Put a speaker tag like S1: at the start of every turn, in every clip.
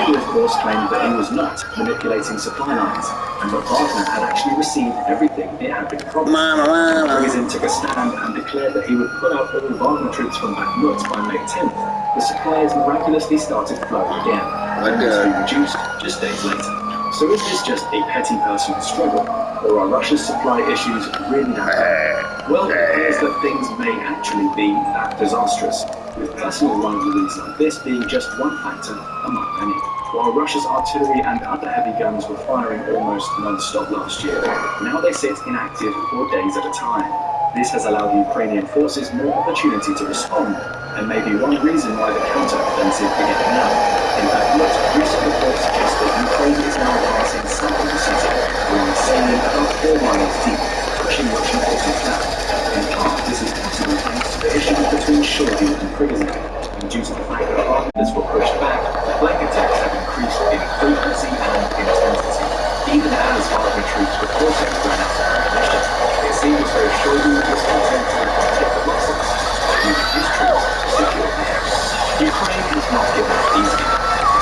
S1: he of course claimed that he was not manipulating supply lines, and that Wagner had actually received everything it had been promised. Prigozhin took a stand and declared that he would put out all Wagner troops from Bakhmut by May 10th. The supplies miraculously started flowing again, only to be reduced just days later. So is this just a petty personal struggle, or are Russia's supply issues really that bad? Well, it appears that things may actually be that disastrous, with personal rivalries like this being just one factor among many. While Russia's artillery and other heavy guns were firing almost non-stop last year, now they sit inactive for days at a time. This has allowed Ukrainian forces more opportunity to respond, and may be one reason why the counter-offensive began now. In fact, recent reports suggest that Ukraine is now passing south of the city, along sailing about 4 miles deep, pushing Russian forces back. In part, this is possible thanks to the issues between Shoigu and Prigozhin, and due to the fact that partners were pushed back, flank attacks have increased in frequency and intensity. Even as Wagner troops reportedly ran out of ammunition, it seems as though Shoigu was content to take the losses, using his troops to secure the area. Ukraine has not given up easily.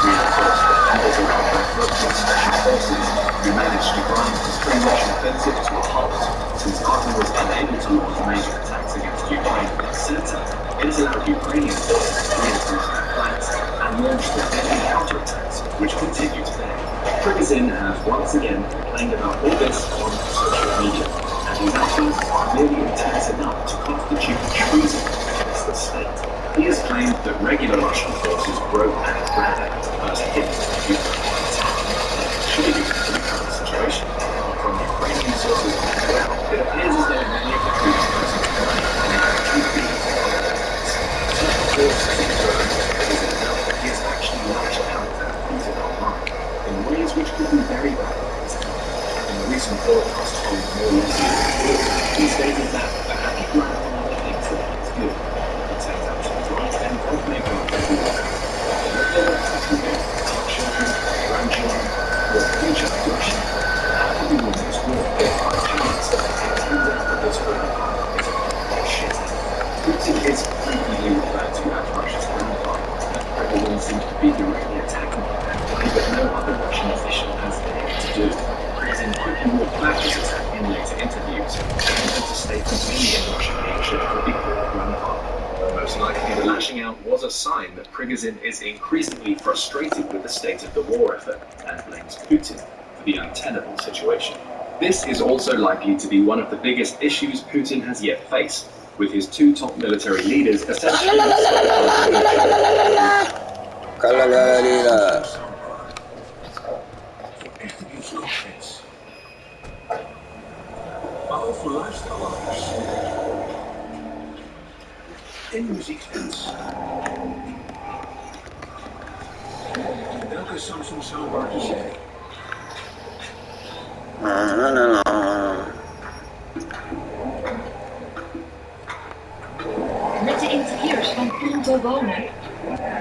S1: Reinforced defenders around Bakhmut with special forces, who managed to grind the spring Russian offensive to a halt. Since Wagner was unable to launch major attacks against Ukraine from the center, it has allowed Ukrainian forces to reinforce their flanks and launch the deadly counterattacks, which continue today. Prigozhin has once again complained about all this on social media, and his actions are merely intense enough to constitute treason against the state. He has claimed that regular Russian forces broke and ran at the first hit of the Ukrainian attack, contributing to the current situation. From Ukrainian sources on the ground, it appears as though many of the troops present tonight may actually be Wagner. Some reports seem to indicate that he has actually lashed out at Putin online in ways which could be very bad. In the recent broadcast on More he stated that the happy grandfather thinks that he is good. It turns out to be right, and God may go everywhere. Whether that's including our children, grandchildren, or future Russia, how can we win this war if our chance it turns out that this war is a complete shit? Putin is frequently referred to as Russia's grandfather, and Prigozhin seems to be directly attacking him, but no other Russian official has been able to do. Prigozhin quickly walked back his attack in later interviews, and to state that many in Russian leadership would be called grandfather. Most likely the lashing out was a sign that Prigozhin is increasingly frustrated with the state of the war effort and blames Putin for the untenable situation. This is also likely to be one of the biggest issues Putin has yet faced, with his two top military leaders essentially
S2: Behalve voor luisteraars en muziekfans. Welke Samsung soundbar kies jij?
S3: Met de interieurs van Pronto Wonen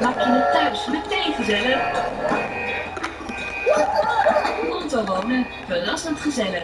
S3: maak je het thuis meteen gezellig. Pronto Wonen, verrassend gezellig.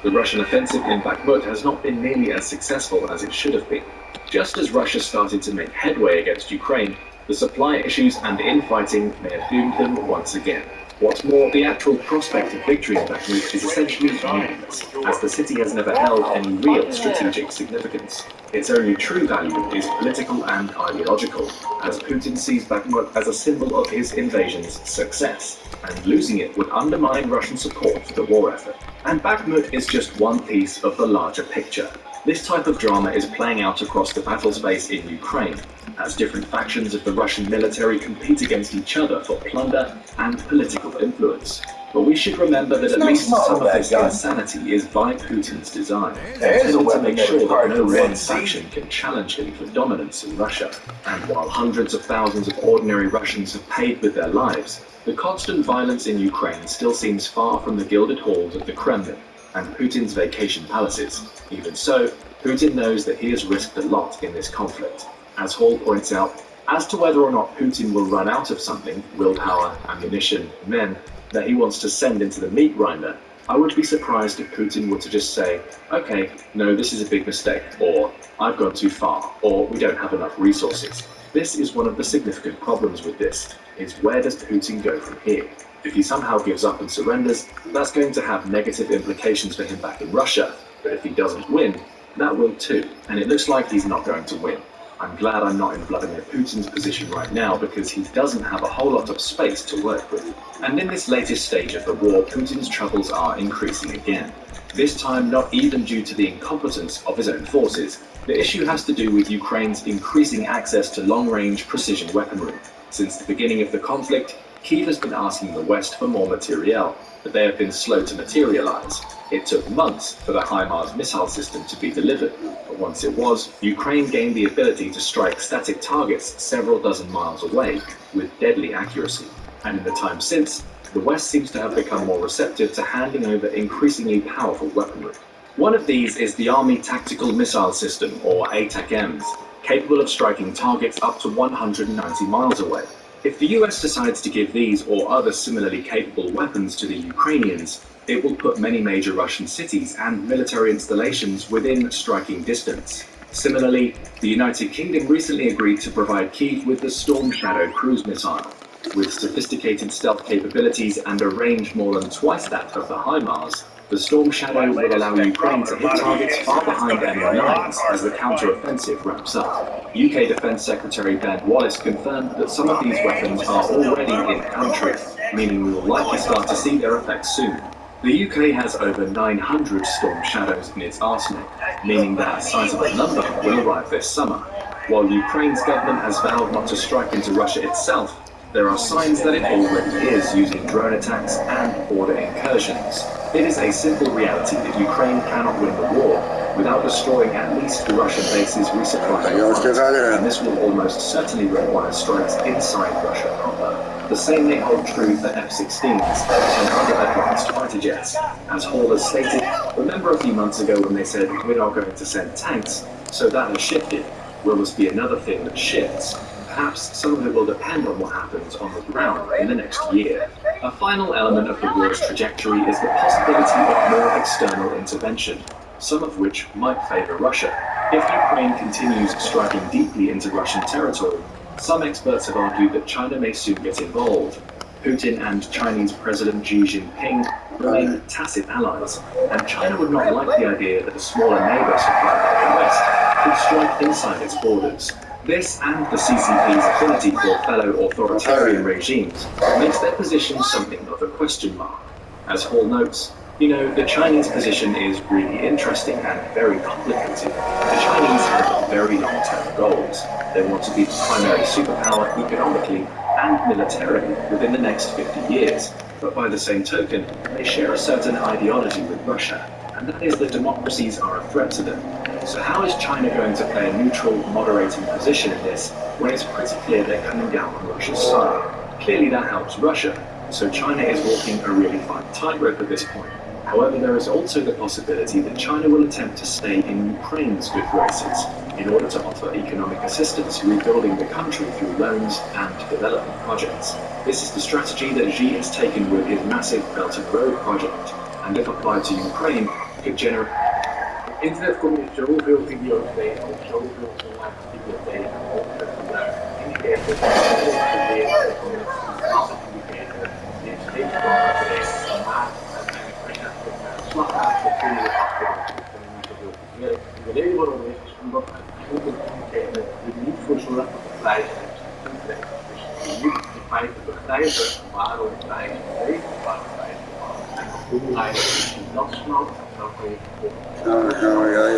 S1: The Russian offensive in Bakhmut has not been nearly as successful as it should have been. Just as Russia started to make headway against Ukraine, the supply issues and infighting may have doomed them once again. What's more, the actual prospect of victory in Bakhmut is essentially meaningless, as the city has never held any real strategic significance. Its only true value is political and ideological, as Putin sees Bakhmut as a symbol of his invasion's success, and losing it would undermine Russian support for the war effort. And Bakhmut is just one piece of the larger picture. This type of drama is playing out across the battle space in Ukraine, as different factions of the Russian military compete against each other for plunder and political influence. But we should remember that at least some of this insanity is by Putin's design, intended to make sure that no one faction can challenge him for dominance in Russia. And while hundreds of thousands of ordinary Russians have paid with their lives, the constant violence in Ukraine still seems far from the gilded halls of the Kremlin and Putin's vacation palaces. Even so, Putin knows that he has risked a lot in this conflict. As Hall points out, as to whether or not Putin will run out of something, willpower, ammunition, men, that he wants to send into the meat grinder, I would be surprised if Putin were to just say, okay, no, this is a big mistake, or I've gone too far, or we don't have enough resources. This is one of the significant problems with this, is where does Putin go from here? If he somehow gives up and surrenders, that's going to have negative implications for him back in Russia, but if he doesn't win, that will too, and it looks like he's not going to win. I'm glad I'm not in Vladimir Putin's position right now because he doesn't have a whole lot of space to work with. And in this latest stage of the war, Putin's troubles are increasing again. This time not even due to the incompetence of his own forces. The issue has to do with Ukraine's increasing access to long-range precision weaponry. Since the beginning of the conflict, Kyiv has been asking the West for more materiel, but they have been slow to materialize. It took months for the HIMARS missile system to be delivered, but once it was, Ukraine gained the ability to strike static targets several dozen miles away with deadly accuracy. And in the time since, the West seems to have become more receptive to handing over increasingly powerful weaponry. One of these is the Army Tactical Missile System, or ATACMS, capable of striking targets up to 190 miles away. If the US decides to give these or other similarly capable weapons to the Ukrainians, it will put many major Russian cities and military installations within striking distance. Similarly, the United Kingdom recently agreed to provide Kyiv with the Storm Shadow cruise missile. With sophisticated stealth capabilities and a range more than twice that of the HIMARS, the Storm Shadow will allow Ukraine to hit targets far behind enemy lines as the counter-offensive ramps up. UK Defence Secretary Ben Wallace confirmed that some of these weapons are already in country, meaning we will likely start to see their effects soon. The UK has over 900 Storm Shadows in its arsenal, meaning that a sizable number will arrive this summer. While Ukraine's government has vowed not to strike into Russia itself, there are signs that it already is using drone attacks and border incursions. It is a simple reality that Ukraine cannot win the war without destroying at least the Russian bases resupplying the front, and this will almost certainly require strikes inside Russia proper. The same may hold true for F-16s and other advanced fighter jets. As Hall has stated, remember a few months ago when they said we're not going to send tanks, so that has shifted. Will this be another thing that shifts? Perhaps some of it will depend on what happens on the ground in the next year. A final element of the war's trajectory is the possibility of more external intervention, some of which might favor Russia. If Ukraine continues striking deeply into Russian territory, some experts have argued that China may soon get involved. Putin and Chinese President Xi Jinping remain tacit allies, and China would not like the idea that a smaller neighbor supplied by the West could strike inside its borders. This and the CCP's affinity for fellow authoritarian regimes makes their position something of a question mark. As Hall notes, the Chinese position is really interesting and very complicated. The Chinese have very long-term goals. They want to be the primary superpower economically and militarily within the next 50 years. But by the same token, they share a certain ideology with Russia, and that is that democracies are a threat to them. So how is China going to play a neutral, moderating position in this when it's pretty clear they're coming down on Russia's side? Clearly that helps Russia, so China is walking a really fine tightrope at this point. However, there is also the possibility that China will attempt to stay in Ukraine's good graces in order to offer economic assistance rebuilding the country through loans and development projects. This is the strategy that Xi has taken with his massive Belt and Road project, and if applied to Ukraine, could generate...
S2: Internet kom je zoveel video's tegen, op zoveel online artikelen tegen, op het gebruik. En ik heb het geprobeerd om het te communiceren. Dit is steeds belangrijker deze, maar uiteindelijk ben je natuurlijk naar de slag gaat, dan kun je erachter dat er niet zoveel gebeurt. De reden waarom is omdat het goed communiceren er niet voor zorgt dat de prijs toetreedt. Dus je moet in feite begrijpen waarom prijzen bewegen, waarom prijzen bepalen. En hoe belangrijk je dat snapt, dan kun je vervolgens.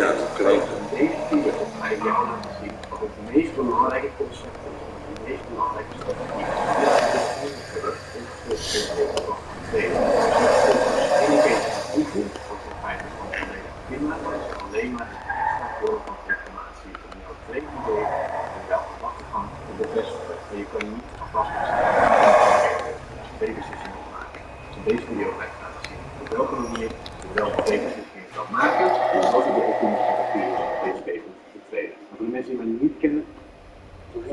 S4: Ja, dat klopt.
S2: Deze video ga ik jou laten zien wat het meest belangrijke concept is, het meest belangrijke stap is. Alleen maar het factoren van informatie om jouw trainidee en jouw gedachtegang te bevestigen. Maar je kan niet alvast twee beslissingen maken. Dus in deze video ga ik laten zien op welke manier je welke twee beslissingen kan maken en wat de opkomststrategie is om deze beter te treden. Maar voor de mensen die mij niet kennen,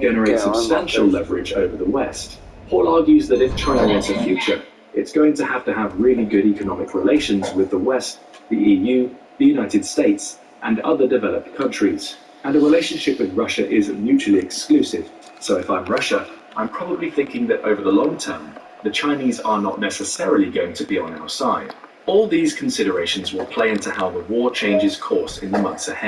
S1: generate substantial leverage over the West. Hall argues that if China wants a future, it's going to have really good economic relations with the West, the EU, the United States, and other developed countries. And a relationship with Russia is mutually exclusive. So if I'm Russia, I'm probably thinking that over the long term, the Chinese are not necessarily going to be on our side. All these considerations will play into how the war changes course in the months ahead.